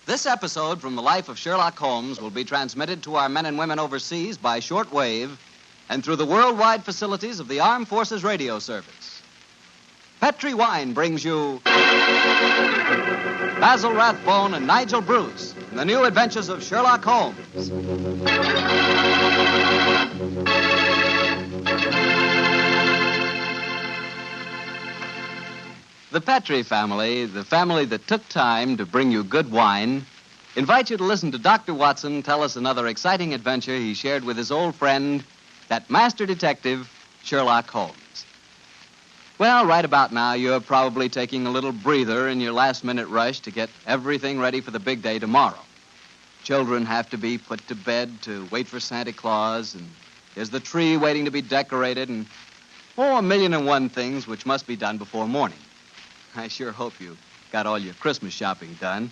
This episode from the life of Sherlock Holmes will be transmitted to our men and women overseas by shortwave and through the worldwide facilities of the Armed Forces Radio Service. Petri Wine brings you Basil Rathbone and Nigel Bruce in the new adventures of Sherlock Holmes. The Petri family, the family that took time to bring you good wine, invite you to listen to Dr. Watson tell us another exciting adventure he shared with his old friend, that master detective, Sherlock Holmes. Well, right about now, you're probably taking a little breather in your last-minute rush to get everything ready for the big day tomorrow. Children have to be put to bed to wait for Santa Claus, and there's the tree waiting to be decorated, and, a million and one things which must be done before morning. I sure hope you got all your Christmas shopping done.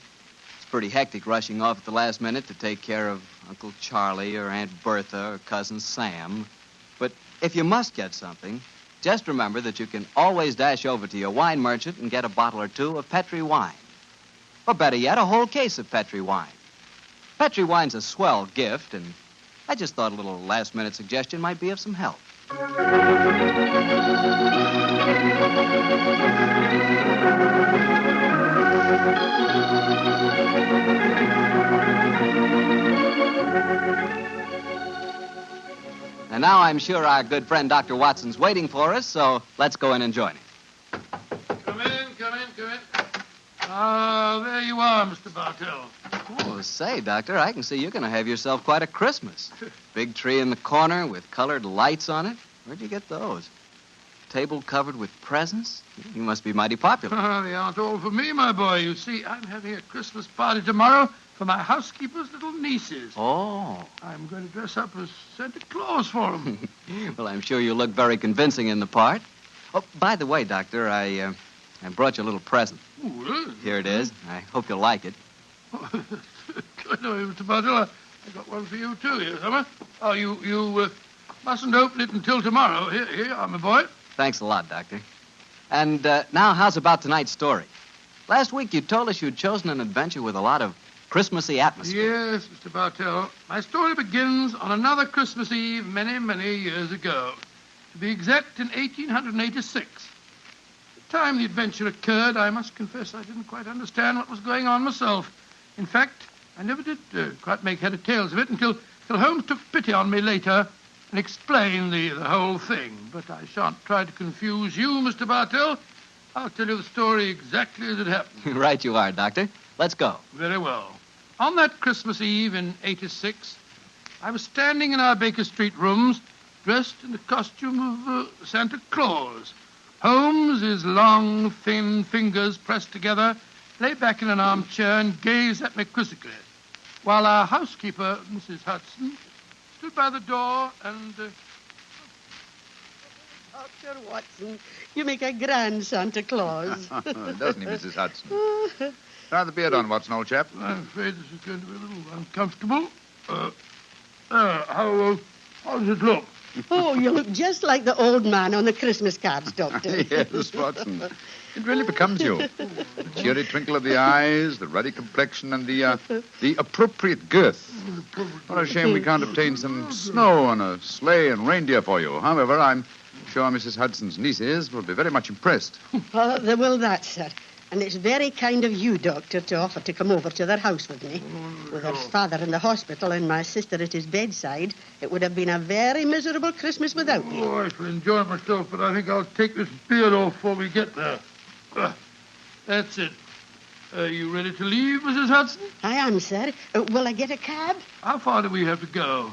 It's pretty hectic rushing off at the last minute to take care of Uncle Charlie or Aunt Bertha or Cousin Sam. But if you must get something, just remember that you can always dash over to your wine merchant and get a bottle or two of Petri wine. Or better yet, a whole case of Petri wine. Petri wine's a swell gift, and I just thought a little last-minute suggestion might be of some help. And now I'm sure our good friend Dr. Watson's waiting for us, so let's go in and join him. Come in. Ah, there you are, Mr. Bartell. Oh, say, Doctor, I can see you're going to have yourself quite a Christmas. Big tree in the corner with colored lights on it. Where'd you get those? Table covered with presents? You must be mighty popular. They aren't all for me, my boy. You see, I'm having a Christmas party tomorrow for my housekeeper's little nieces. Oh. I'm going to dress up as Santa Claus for them. Well, I'm sure you look very convincing in the part. Oh, by the way, Doctor, I brought you a little present. Oh, really? Here it is. I hope you'll like it. Oh, good of you, Mr. Bartell. I got one for you, too, here, Summer. Oh, you mustn't open it until tomorrow. Here you are, my boy. Thanks a lot, Doctor. And now, how's about tonight's story? Last week you told us you'd chosen an adventure with a lot of Christmassy atmosphere. Yes, Mr. Bartell. My story begins on another Christmas Eve many, many years ago. To be exact, in 1886. At the time the adventure occurred, I must confess I didn't quite understand what was going on myself. In fact, I never did quite make head or tails of it until Holmes took pity on me later and explained the whole thing. But I shan't try to confuse you, Mr. Bartell. I'll tell you the story exactly as it happened. Right you are, Doctor. Let's go. Very well. On that Christmas Eve in 86, I was standing in our Baker Street rooms, dressed in the costume of Santa Claus. Holmes, his long, thin fingers pressed together, lay back in an armchair and gazed at me quizzically, while our housekeeper, Mrs. Hudson, stood by the door and... Dr. Watson, you make a grand Santa Claus. Doesn't he, Mrs. Hudson? Try the beard on, Watson, old chap. I'm afraid this is going to be a little uncomfortable. How does it look? Oh, you look just like the old man on the Christmas cards, Doctor. Yes, Watson. It really becomes you. The cheery twinkle of the eyes, the ruddy complexion, and the appropriate girth. What a shame we can't obtain some snow on a sleigh and reindeer for you. However, I'm sure Mrs. Hudson's nieces will be very much impressed. Oh, they will that, sir. And it's very kind of you, Doctor, to offer to come over to their house with me. With her father in the hospital and my sister at his bedside, it would have been a very miserable Christmas without me. Oh, I shall enjoy myself, but I think I'll take this beard off before we get there. That's it. Are you ready to leave, Mrs. Hudson? I am, sir. Will I get a cab? How far do we have to go?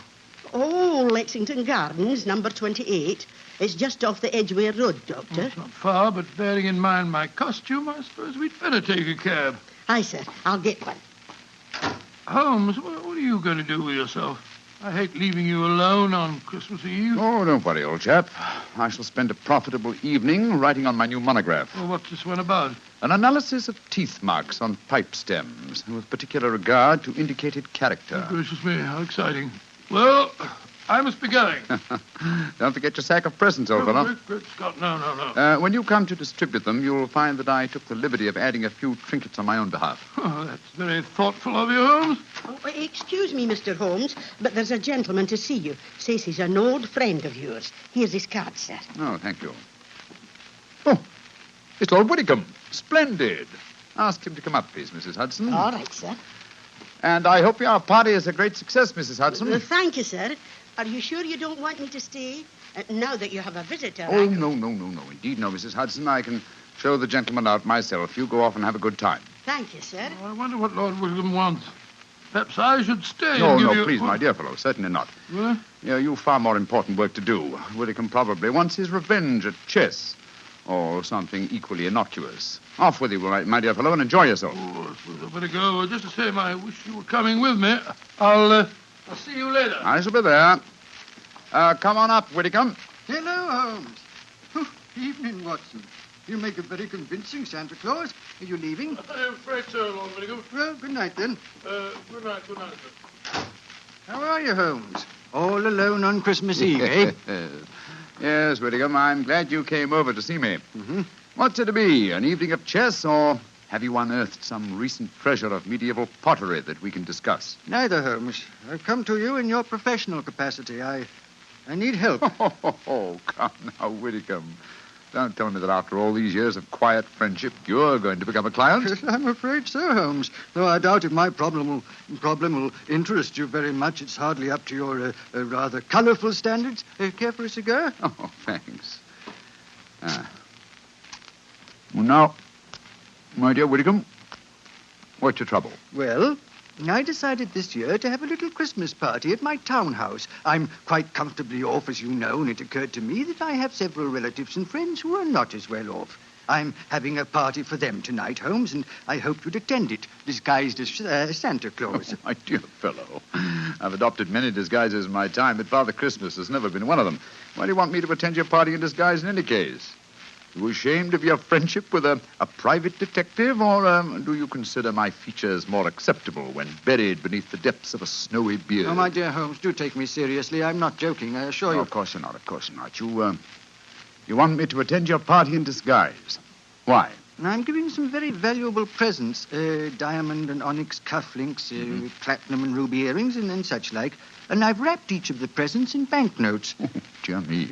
Oh, Lexington Gardens, number 28. It's just off the Edgware Road, Doctor. It's not far, but bearing in mind my costume, I suppose we'd better take a cab. Aye, sir. I'll get one. Holmes, what are you going to do with yourself? I hate leaving you alone on Christmas Eve. Oh, don't worry, old chap. I shall spend a profitable evening writing on my new monograph. Well, what's this one about? An analysis of teeth marks on pipe stems, with particular regard to indicated character. Oh, gracious me, how exciting. Well, I must be going. Don't forget your sack of presents, old fellow. Great Scott, no. When you come to distribute them, you'll find that I took the liberty of adding a few trinkets on my own behalf. Oh, that's very thoughtful of you, Holmes. Oh, excuse me, Mr. Holmes, but there's a gentleman to see you. Says he's an old friend of yours. Here's his card, sir. Oh, thank you. Oh, it's Lord Whitcomb. Splendid. Ask him to come up, please, Mrs. Hudson. All right, sir. And I hope your party is a great success, Mrs. Hudson. Thank you, sir. Are you sure you don't want me to stay? Now that you have a visitor. Oh, no. Indeed, no, Mrs. Hudson. I can show the gentleman out myself. You go off and have a good time. Thank you, sir. Oh, I wonder what Lord William wants. Perhaps I should stay No, and give no, you... please, my dear fellow. Certainly not. Well, You've far more important work to do. Whitcomb probably wants his revenge at chess. Or something equally innocuous. Off with you, my dear fellow, and enjoy yourself. I suppose I'd better go. Just the same, I wish you were coming with me. I'll see you later. I shall be there. Come on up, Whitcomb. Hello, Holmes. Evening, Watson. You make a very convincing Santa Claus. Are you leaving? I'm afraid so, Lord Whitcomb. Well, good night, then. Good night, sir. How are you, Holmes? All alone on Christmas Eve, eh? Yes, Whitcomb, I'm glad you came over to see me. Mm-hmm. What's it to be, an evening of chess, or have you unearthed some recent treasure of medieval pottery that we can discuss? Neither, Holmes. I've come to you in your professional capacity. I need help. Oh, come now, Whitcomb. Don't tell me that after all these years of quiet friendship, you're going to become a client. I'm afraid so, Holmes. Though I doubt if my problem will interest you very much. It's hardly up to your rather colourful standards. Care for a cigar? Oh, thanks. Well, now, my dear Whitcomb, what's your trouble? Well, I decided this year to have a little Christmas party at my townhouse. I'm quite comfortably off, as you know, and it occurred to me that I have several relatives and friends who are not as well off. I'm having a party for them tonight, Holmes, and I hope you'd attend it, disguised as Santa Claus. Oh, my dear fellow, I've adopted many disguises in my time, but Father Christmas has never been one of them. Why do you want me to attend your party in disguise in any case? Are you ashamed of your friendship with a private detective, or do you consider my features more acceptable when buried beneath the depths of a snowy beard? Oh, my dear Holmes, do take me seriously. I'm not joking, I assure you. Of course you're not, of course you're not. You want me to attend your party in disguise. Why? I'm giving some very valuable presents, diamond and onyx cufflinks, platinum and ruby earrings, and such like. And I've wrapped each of the presents in banknotes. Oh, dear me.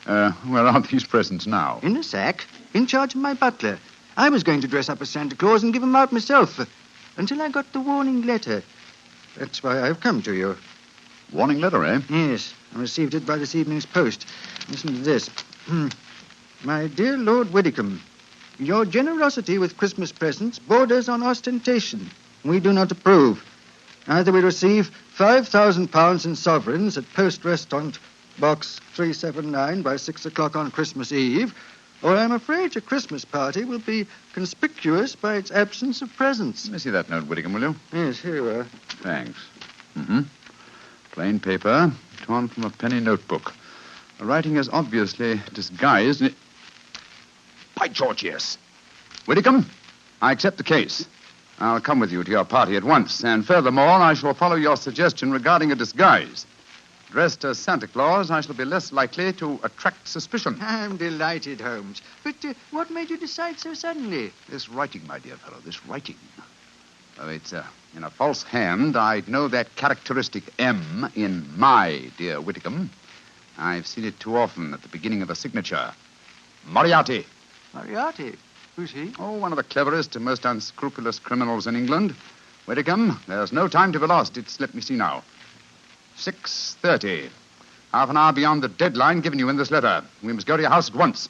Where are these presents now? In a sack, in charge of my butler. I was going to dress up as Santa Claus and give them out myself, until I got the warning letter. That's why I've come to you. Warning letter, eh? Yes, I received it by this evening's post. Listen to this. My dear Lord Whitcomb, your generosity with Christmas presents borders on ostentation. We do not approve. Either we receive £5,000 in sovereigns at Post Restaurant Box 379 by 6 o'clock on Christmas Eve, or I'm afraid your Christmas party will be conspicuous by its absence of presents. Let me see that note, Whitcomb, will you? Yes, here you are. Thanks. Plain paper, torn from a penny notebook. The writing is obviously disguised. By George, yes. Whitcomb, I accept the case. I'll come with you to your party at once, and furthermore, I shall follow your suggestion regarding a disguise. Dressed as Santa Claus, I shall be less likely to attract suspicion. I'm delighted, Holmes. But what made you decide so suddenly? This writing, my dear fellow, this writing. Oh, it's in a false hand. I'd know that characteristic M in my dear Whitcomb. I've seen it too often at the beginning of a signature. Moriarty. Moriarty? Who's he? Oh, one of the cleverest and most unscrupulous criminals in England. Whitcomb, there's no time to be lost. Let me see now. 6:30. Half an hour beyond the deadline given you in this letter. We must go to your house at once.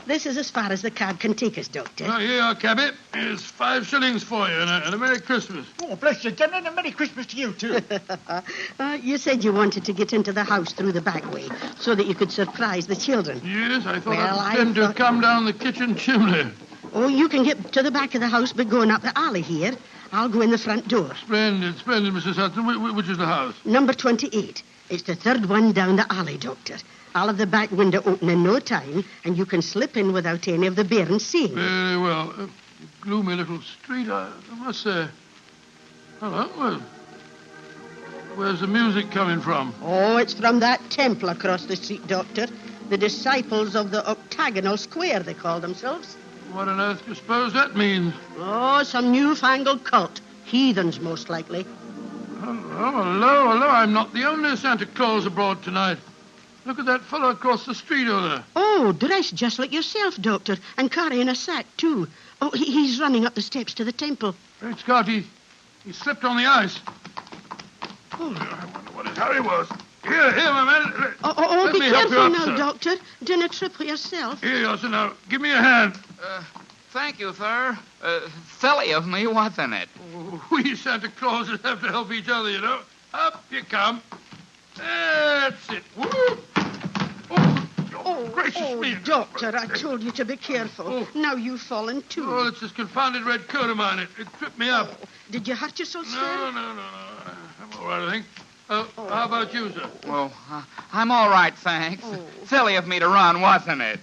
This is as far as the cab can take us, Doctor. Oh, here you are, cabby. Here's 5 shillings for you and a Merry Christmas. Oh, bless you, General, and a Merry Christmas to you, too. You said you wanted to get into the house through the back way so that you could surprise the children. Yes, I thought Well, I'd pretend to come down the kitchen chimney. Oh, you can get to the back of the house by going up the alley here. I'll go in the front door. Splendid, Mrs. Hudson. Which is the house? Number 28. It's the third one down the alley, Doctor. I'll have the back window open in no time, and you can slip in without any of the bairns seeing. Very well. Gloomy little street, I must say. Hello, well, where's the music coming from? Oh, it's from that temple across the street, Doctor. The disciples of the octagonal square, they call themselves. What on earth do you suppose that means? Oh, some newfangled cult. Heathens, most likely. Hello. I'm not the only Santa Claus abroad tonight. Look at that fellow across the street over there. Oh, dressed just like yourself, Doctor, and carrying a sack, too. Oh, he's running up the steps to the temple. Great Scott, he slipped on the ice. Oh, I wonder what his hurry was. Here, my man. Be careful now, Doctor. Don't trip yourself. Here you are, sir. Now, give me a hand. Thank you, sir. Silly of me, wasn't it? Oh, we Santa Clauses have to help each other, you know. Up you come. That's it. Whoop. Oh, gracious me. Doctor, I told you to be careful. Oh. Now you've fallen, too. Oh, it's this confounded red coat of mine. It tripped me up. Oh, did you hurt yourself, sir? No. I'm all right, I think. How about you, sir? Well, I'm all right, thanks. Oh. Silly of me to run, wasn't it?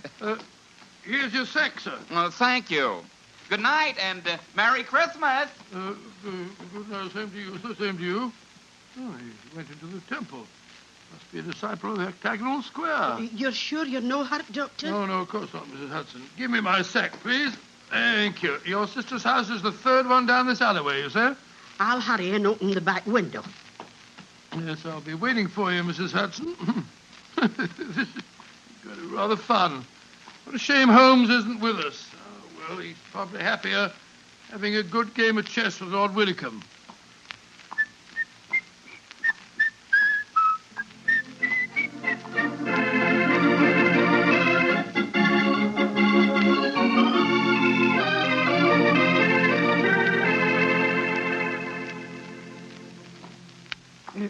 Here's your sack, sir. Thank you. Good night and Merry Christmas. Good night. Same to you, sir. Same to you. Oh, he went into the temple. Must be a disciple of the octagonal square. You're sure you're no hurt, Doctor? No, of course not, Mrs. Hudson. Give me my sack, please. Thank you. Your sister's house is the third one down this alleyway, you say? I'll hurry and open the back window. Yes, I'll be waiting for you, Mrs. Hudson. This is going to be rather fun. What a shame Holmes isn't with us. Oh, well, he's probably happier having a good game of chess with Lord Widdicombe.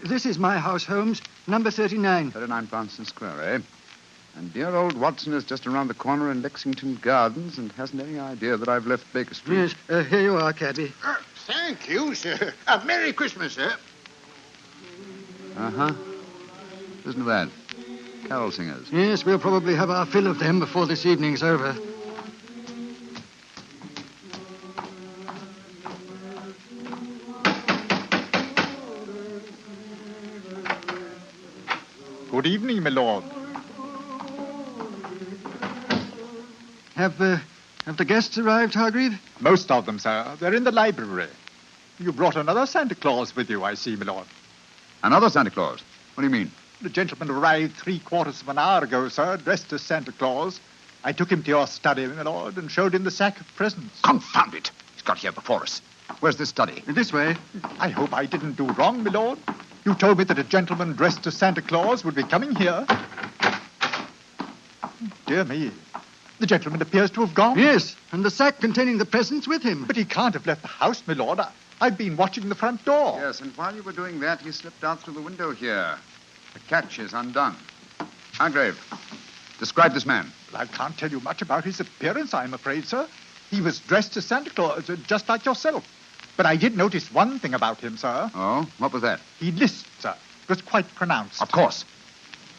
This is my house, Holmes. Number 39. 39 Bronson Square, eh? And dear old Watson is just around the corner in Lexington Gardens and hasn't any idea that I've left Baker Street. Yes, here you are, Cabby. Thank you, sir. Merry Christmas, sir. Uh-huh. Listen to that. Carol singers. Yes, we'll probably have our fill of them before this evening's over. Good evening, my lord. Have the guests arrived, Hargreave? Most of them, sir. They're in the library. You brought another Santa Claus with you, I see, my lord. Another Santa Claus? What do you mean? The gentleman arrived 3/4 of an hour ago, sir, dressed as Santa Claus. I took him to your study, my lord, and showed him the sack of presents. Confound it! He's got here before us. Where's this study? This way. I hope I didn't do wrong, my lord. You told me that a gentleman dressed as Santa Claus would be coming here. Dear me. The gentleman appears to have gone. Yes, and the sack containing the presents with him. But he can't have left the house, my lord. I've been watching the front door. Yes, and while you were doing that, he slipped out through the window here. The catch is undone. Hargrave, describe this man. Well, I can't tell you much about his appearance, I'm afraid, sir. He was dressed as Santa Claus, just like yourself. But I did notice one thing about him, sir. Oh? What was that? He lisped, sir. It was quite pronounced. Of course.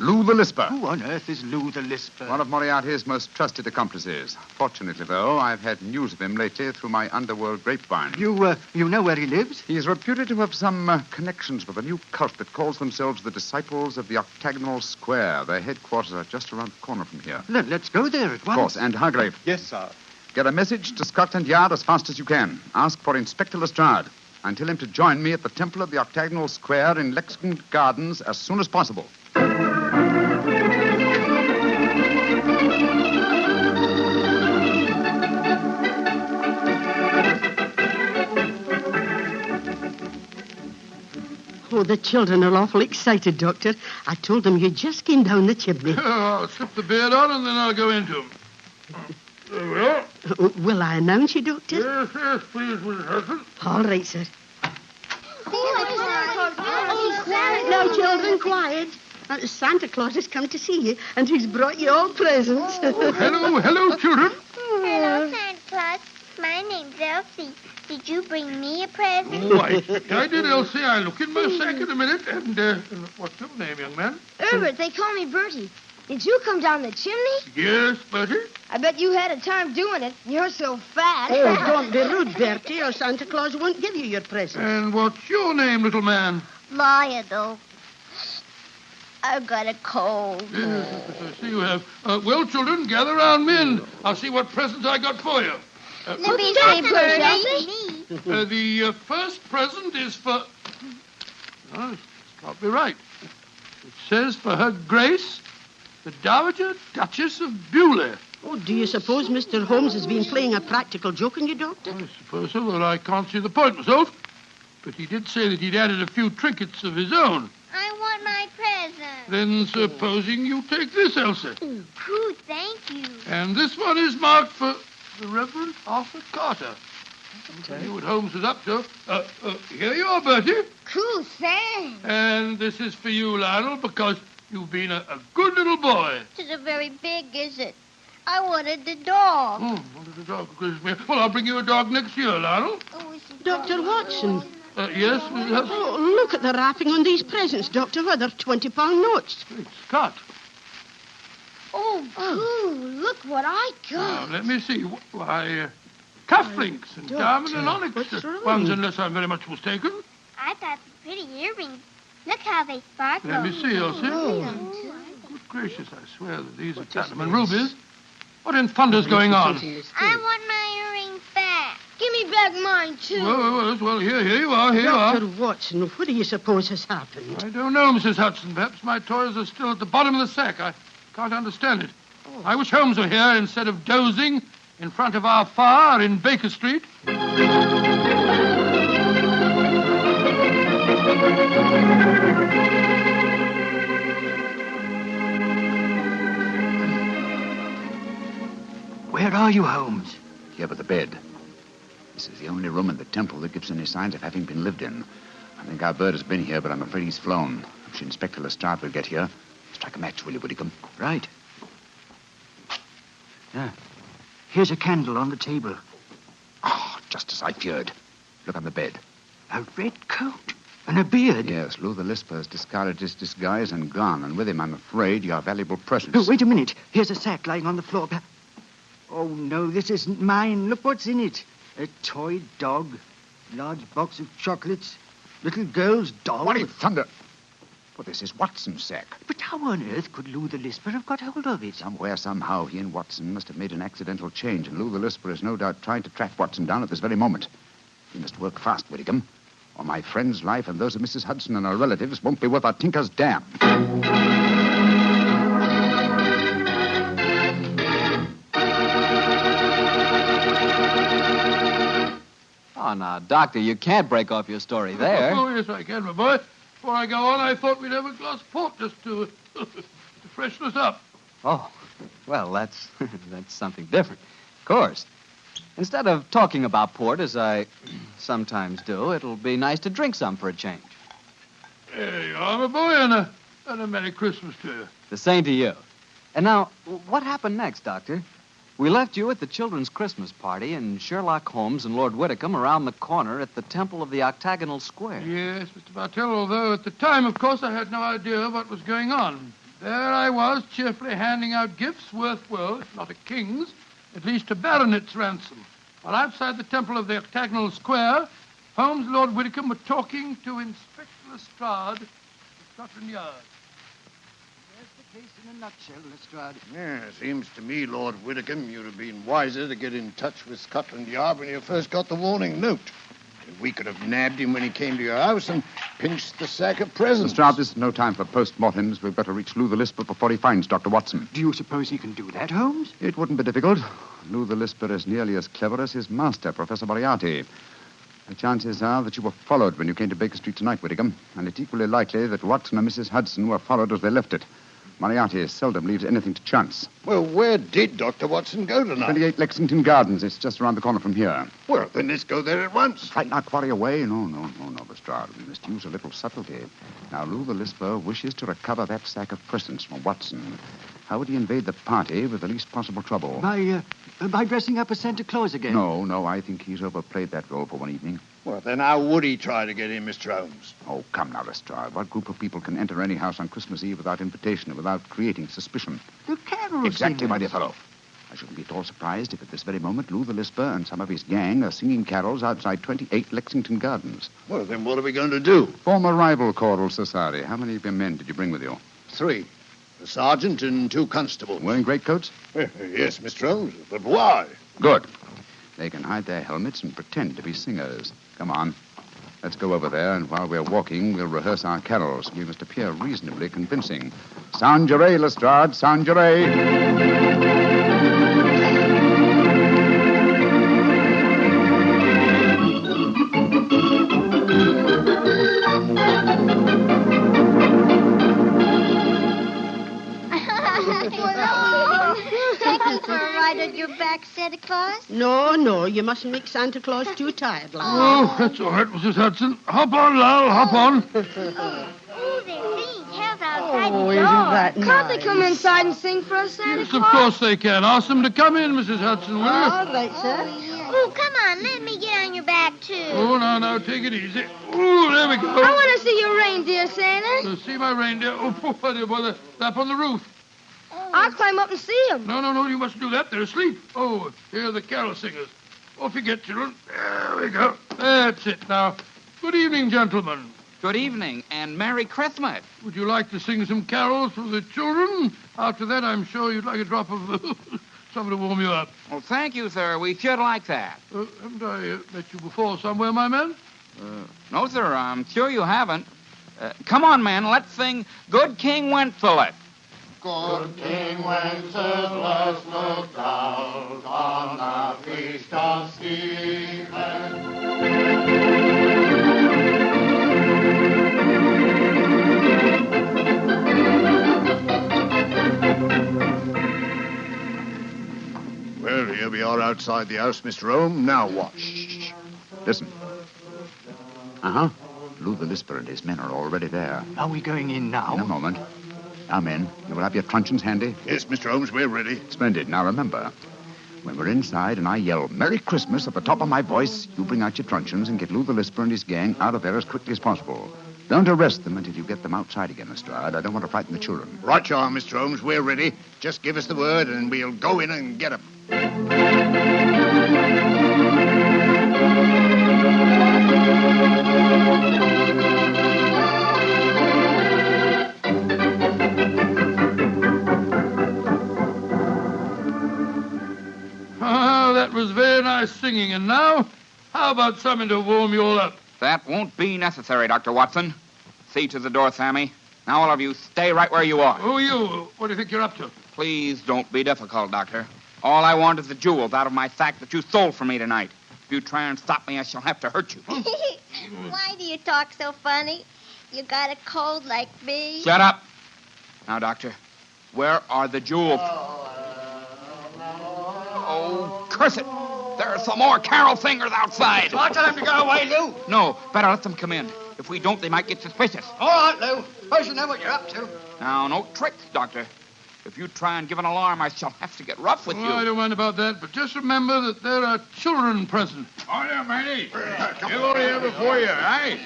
Lou the Lisper. Who on earth is Lou the Lisper? One of Moriarty's most trusted accomplices. Fortunately, though, I've had news of him lately through my underworld grapevine. You know where he lives? He is reputed to have some connections with a new cult that calls themselves the Disciples of the Octagonal Square. Their headquarters are just around the corner from here. Let's go there at once. Of course. And Hargrave. Yes, sir. Get a message to Scotland Yard as fast as you can. Ask for Inspector Lestrade and tell him to join me at the Temple of the Octagonal Square in Lexington Gardens as soon as possible. Oh, the children are awful excited, Doctor. I told them you just came down the chimney. I'll slip the beard on and then I'll go into him. There we are. Will I announce you, Doctor? Yes, please, Mrs. Hudson. All right, sir. Now, children, quiet. Santa Claus has come to see you, and he's brought you all presents. Hello, children. Hello, Santa Claus. Elsie, did you bring me a present? Oh, I did, Elsie. I'll look in my sack in a minute. And what's your name, young man? Herbert, they call me Bertie. Did you come down the chimney? Yes, Bertie. I bet you had a time doing it. You're so fat. Oh, don't be rude, Bertie, or Santa Claus won't give you your present. And what's your name, little man? Lionel. I've got a cold. Yes, I see you have. Well, children, gather round me and I'll see what presents I got for you. Let me say, Bertie. The first present is for... Oh, it's probably right. It says for Her Grace, the Dowager Duchess of Bewley. Oh, do you suppose Mr. Holmes has been playing a practical joke on you, Doctor? I suppose so, though I can't see the point myself. But he did say that he'd added a few trinkets of his own. I want my present. Then supposing you take this, Elsie. Pooh, thank you. And this one is marked for the Reverend Arthur Carter. I knew what Holmes was up to. Here you are, Bertie. Cool, thanks. And this is for you, Lionel, because you've been a good little boy. It isn't very big, is it? I wanted the dog. Oh, wanted a dog. Well, I'll bring you a dog next year, Lionel. Oh, is it Dr. Watson. Yes, Mrs. Hudson? Oh, look at the wrapping on these presents, Doctor. Why, they're £20 notes. Great Scott. Oh, Pooh, look what I Now, got. let me see. Why, cufflinks and diamond and onyx what's wrong? ones, unless I'm very much mistaken. I got pretty earrings. Look how they sparkle. Let me see, Elsie. Good gracious, I swear that these are platinum and rubies. What in thunder's going on? I want my earrings back. Give me back mine, too. Well, here you are, here you are. Dr. Watson, what do you suppose has happened? I don't know, Mrs. Hudson. Perhaps my toys are still at the bottom of the sack. I can't understand it. I wish Holmes were here instead of dozing in front of our fire in Baker Street. Where are you, Holmes? Here by the bed. This is the only room in the temple that gives any signs of having been lived in. I think our bird has been here, but I'm afraid he's flown. If Inspector Lestrade will get here, strike a match, will you, Whitcomb? Right. Here's a candle on the table. Oh, just as I feared. Look on the bed. A red coat and a beard. Yes, Lou the Lisper has discarded his disguise and gone, and with him, I'm afraid, your valuable presents. Oh, wait a minute. Here's a sack lying on the floor. Oh, no, this isn't mine. Look what's in it. A toy dog, large box of chocolates, little girl's doll. What in thunder? Well, this is Watson's sack. But how on earth could Lou the Lisper have got hold of it? Somewhere, somehow, he and Watson must have made an accidental change, and Lou the Lisper is no doubt trying to track Watson down at this very moment. We must work fast, Whitcomb, or my friend's life and those of Mrs. Hudson and her relatives won't be worth a tinker's dam. Oh, now, Doctor, you can't break off your story there. Oh, yes, I can, my boy. Before I go on, I thought we'd have a glass of port just to freshen us up. Oh, well, that's something different. Of course. Instead of talking about port, as I sometimes do, it'll be nice to drink some for a change. There you are, my boy, and a Merry Christmas to you. The same to you. And now, what happened next, Doctor? We left you at the children's Christmas party, and Sherlock Holmes and Lord Whitcomb around the corner at the Temple of the Octagonal Square. Yes, Mr. Bartell, although at the time, of course, I had no idea what was going on. There I was, cheerfully handing out gifts worth, well, if not a king's, at least a baronet's ransom. While outside the Temple of the Octagonal Square, Holmes and Lord Whitcomb were talking to Inspector Lestrade of Scotland Yard. There's the case in a nutshell, Lestrade. Yeah, seems to me, Lord Whitcomb, you'd have been wiser to get in touch with Scotland Yard when you first got the warning note. We could have nabbed him when he came to your house and pinched the sack of presents. Lestrade, this is no time for post-mortems. We've got to reach Lou the Lisper before he finds Dr. Watson. Do you suppose he can do that, Holmes? It wouldn't be difficult. Lou the Lisper is nearly as clever as his master, Professor Moriarty. The chances are that you were followed when you came to Baker Street tonight, Whitcomb, and it's equally likely that Watson and Mrs. Hudson were followed as they left it. Moriarty seldom leaves anything to chance. Well, where did Dr. Watson go tonight? 28 Lexington Gardens. It's just around the corner from here. Well, then let's go there at once. Frighten our quarry away? No, Lestrade. We must use a little subtlety. Now, Lou the Lisper wishes to recover that sack of presents from Watson. How would he invade the party with the least possible trouble? By dressing up as Santa Claus again. No, I think he's overplayed that role for one evening. Well, then how would he try to get in, Mr. Holmes? Oh, come now, Lestrade. What group of people can enter any house on Christmas Eve without invitation and without creating suspicion? The carol Exactly, singers. my dear fellow. I shouldn't be at all surprised if at this very moment Lou the Lisper and some of his gang are singing carols outside 28 Lexington Gardens. Well, then what are we going to do? Former rival choral society. How many of your men did you bring with you? 3. A sergeant and 2 constables. Wearing greatcoats? Yes, Mr. Holmes. But why? Good. They can hide their helmets and pretend to be singers. Come on. Let's go over there, and while we're walking, we'll rehearse our carols. We must appear reasonably convincing. Sound your A, Lestrade. Sound your A. Take me for a ride on your back, Santa Claus? No, you mustn't make Santa Claus too tired, lad. Oh, that's all right, Mrs. Hudson. Hop on, Lal, hop on. Oh, they're being held outside the Isn't door. that Can't they nice? come inside and sing for us, Santa Yes, of Claus? course they can. Ask them to come in, Mrs. Hudson, will you? All right, sir. Oh, come on, let me get on your back, too. Oh, now, take it easy. Oh, there we go. I want to see your reindeer, Santa. See my reindeer? Oh, what do you bother? Up on the roof. I'll climb up and see them. No, you mustn't do that. They're asleep. Oh, here are the carol singers. Off you get, children. There we go. That's it now. Good evening, gentlemen. Good evening, and Merry Christmas. Would you like to sing some carols for the children? After that, I'm sure you'd like a drop of something to warm you up. Well, thank you, sir. We should like that. Haven't I met you before somewhere, my man? No, sir, I'm sure you haven't. Come on, man, let's sing Good King Wenceslas. Good King Wenceslas looked out on the feast of Stephen. Well, here we are outside the house, Mr. Holmes. Now what? Shh. Listen. Uh-huh. Lou the Lisper and his men are already there. Are we going in now? In a moment. Now, men, you will have your truncheons handy? Yes, Mr. Holmes, we're ready. Splendid. Now, remember, when we're inside and I yell Merry Christmas at the top of my voice, you bring out your truncheons and get Lou the Lisper and his gang out of there as quickly as possible. Don't arrest them until you get them outside again, Lestrade. I don't want to frighten the children. Right you are, Mr. Holmes. We're ready. Just give us the word and we'll go in and get 'em. Ah, that was very nice singing. And now, how about something to warm you all up? That won't be necessary, Dr. Watson. See to the door, Sammy. Now, all of you, stay right where you are. Who are you? What do you think you're up to? Please don't be difficult, Doctor. All I want is the jewels out of my sack that you stole from me tonight. If you try and stop me, I shall have to hurt you. Why do you talk so funny? You got a cold like me? Shut up. Now, Doctor, where are the jewels? Oh, curse it. There are some more carol singers outside. I'll tell them to go away, Lou. No, better let them come in. If we don't, they might get suspicious. All right, Lou. I should know what you're up to. Now, no tricks, Doctor. If you try and give an alarm, I shall have to get rough with I you. don't mind about that, but just remember that there are children present. Oh, yeah, matey. You're all here before you, eh?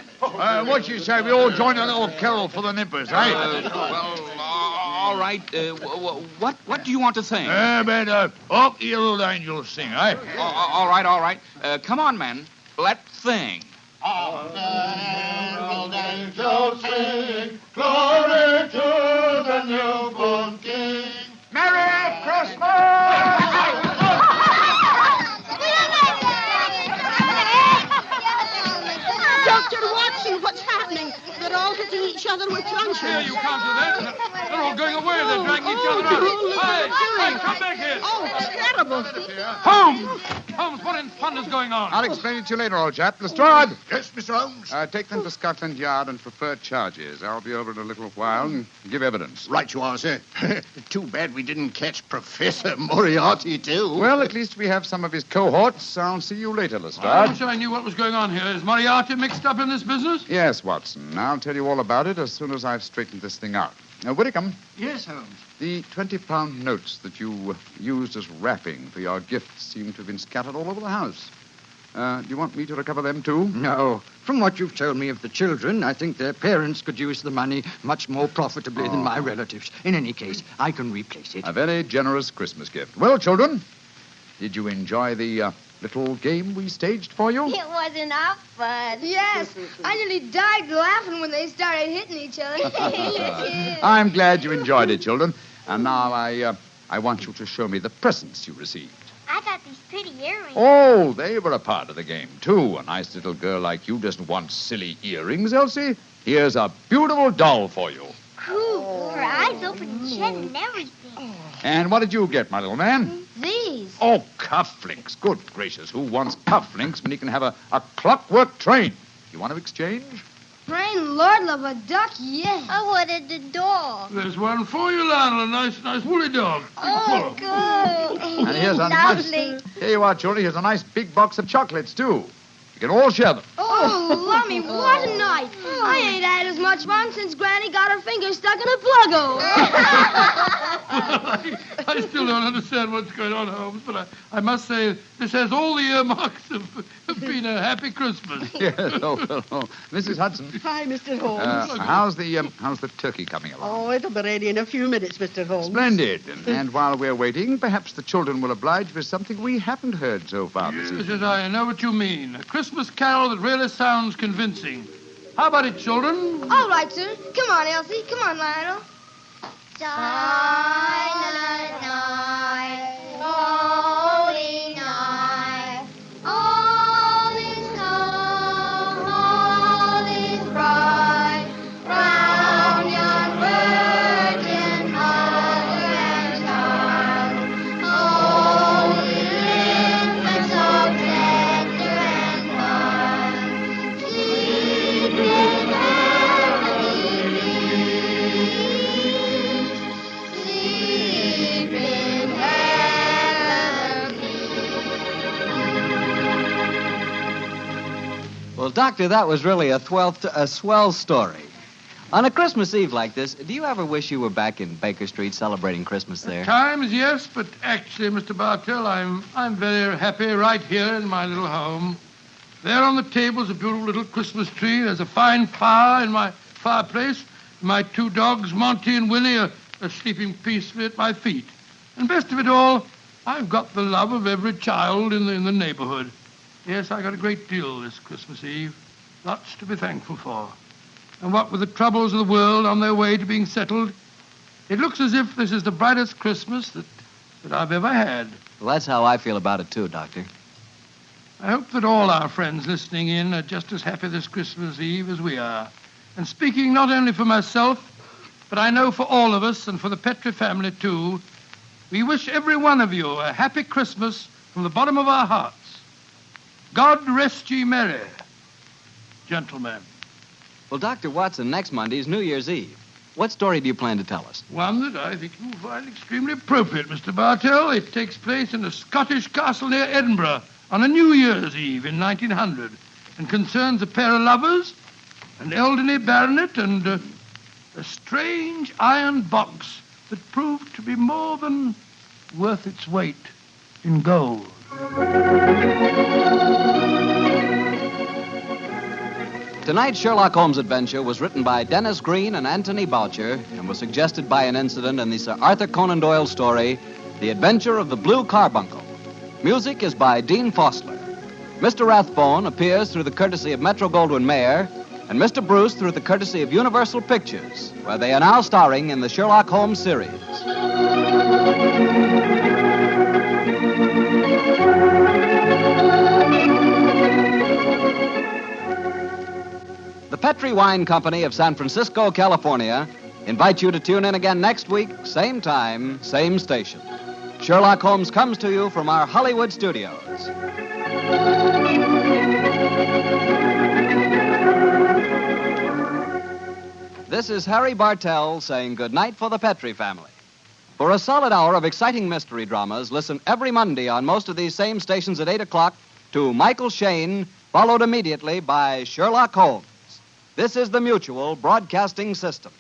What you say, we all join a little carol for the nippers, eh? All right. What do you want to sing? Man, up the little angels sing, eh? All right. Come on, men. Let's sing. Angels sing, glory to the newborn King. Merry Christmas! Dr. Watson, what's happening? They're all hitting each other with truncheons. Here, you can't do that. They're all going away. They're dragging each other out. Hey, come back here. Oh, terrible. Holmes, what in thunder's going on? I'll explain it to you later, old chap. Lestrade! Yes, Mr. Holmes. Take them to Scotland Yard and prefer charges. I'll be over in a little while and give evidence. Right you are, sir. Too bad we didn't catch Professor Moriarty, too. Well, at least we have some of his cohorts. I'll see you later, I Lestrade. wish I knew what was going on here. Is Moriarty mixed up in this business? Yes, Watson. I'll tell you all about it as soon as I've straightened this thing out. Whitcomb, Yes, Holmes. the 20-pound notes that you used as wrapping for your gifts seem to have been scattered all over the house. Do you want me to recover them, too? No. From what you've told me of the children, I think their parents could use the money much more profitably than my relatives. In any case, I can replace it. A very generous Christmas gift. Well, children, did you enjoy the little game we staged for you? It was enough fun. Yes, I nearly died laughing when they started hitting each other. I'm glad you enjoyed it, children. And now I want you to show me the presents you received. I got these pretty earrings. Oh, they were a part of the game, too. A nice little girl like you doesn't want silly earrings, Elsie. Here's a beautiful doll for you. Cool. Her eyes open and shut and everything. And what did you get, my little man? These. Oh, cufflinks. Good gracious, who wants cufflinks when he can have a clockwork train? You want to exchange? Rain, Lord love a duck, yes. I wanted the dog. There's one for you, Lionel. A nice woolly dog. Oh, good. And here's a Lovely. Here you are, children. Here's a nice big box of chocolates, too. You can all share them. Oh, Lummy, what a night. I ain't had as much fun since Granny got her finger stuck in a plug-o. I still don't understand what's going on, Holmes, but I must say this has all the earmarks of being a happy Christmas. Yes, oh. Mrs. Hudson. Hi, Mr. Holmes. How's the turkey coming along? Oh, it'll be ready in a few minutes, Mr. Holmes. Splendid. And while we're waiting, perhaps the children will oblige with something we haven't heard so far this evening. Yes, I know what you mean. A Christmas carol that really sounds convincing. How about it, children? All right, sir. Come on, Elsie. Come on, Lionel. Silent night, holy night, all is calm, all is bright, round yon virgin mother and child, holy infant so tender and fond, sleep in heavenly sleep in heavenly. Well, Doctor, that was really a swell story. On a Christmas Eve like this, do you ever wish you were back in Baker Street celebrating Christmas there? Times, yes, but actually, Mr. Bartell, I'm very happy right here in my little home. There on the table's a beautiful little Christmas tree. There's a fine fire in my fireplace. My two dogs, Monty and Winnie, are sleeping peacefully at my feet. And best of it all, I've got the love of every child in the neighborhood. Yes, I got a great deal this Christmas Eve. Lots to be thankful for. And what with the troubles of the world on their way to being settled, it looks as if this is the brightest Christmas that I've ever had. Well, that's how I feel about it, too, Doctor. I hope that all our friends listening in are just as happy this Christmas Eve as we are. And speaking not only for myself, but I know for all of us and for the Petrie family, too, we wish every one of you a happy Christmas from the bottom of our hearts. God rest ye merry, gentlemen. Well, Dr. Watson, next Monday is New Year's Eve. What story do you plan to tell us? One that I think you'll find extremely appropriate, Mr. Bartell. It takes place in a Scottish castle near Edinburgh on a New Year's Eve in 1900 and concerns a pair of lovers, an elderly baronet, and a strange iron box that proved to be more than worth its weight in gold. Tonight's Sherlock Holmes adventure was written by Dennis Green and Anthony Boucher and was suggested by an incident in the Sir Arthur Conan Doyle story, The Adventure of the Blue Carbuncle. Music is by Dean Fossler. Mr. Rathbone appears through the courtesy of Metro-Goldwyn-Mayer, and Mr. Bruce through the courtesy of Universal Pictures, where they are now starring in the Sherlock Holmes series. The Petrie Wine Company of San Francisco, California, invites you to tune in again next week, same time, same station. Sherlock Holmes comes to you from our Hollywood studios. This is Harry Bartell saying goodnight for the Petrie family. For a solid hour of exciting mystery dramas, listen every Monday on most of these same stations at 8 o'clock to Michael Shayne, followed immediately by Sherlock Holmes. This is the Mutual Broadcasting System.